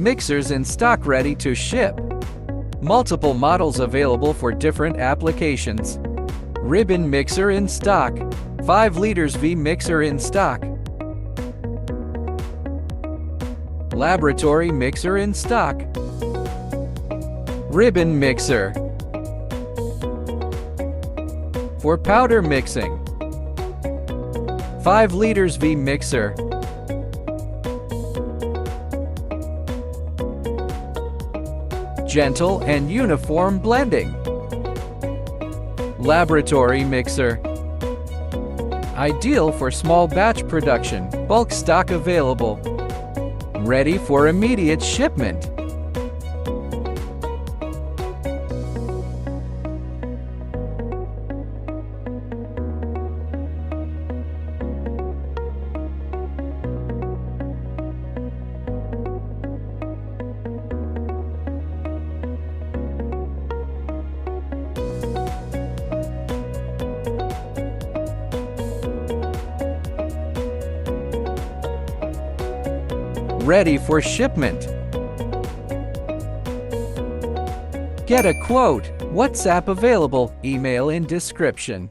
Mixers in stock ready to ship. Multiple models available for different applications. Ribbon mixer in stock. 5 liters V mixer in stock. Laboratory mixer in stock. Ribbon mixer. For powder mixing. 5 liters V mixer. Gentle and uniform blending. Laboratory mixer. Ideal for small batch production, bulk stock available. Ready for immediate shipment. Ready for shipment. Get a quote. WhatsApp available. Email in description.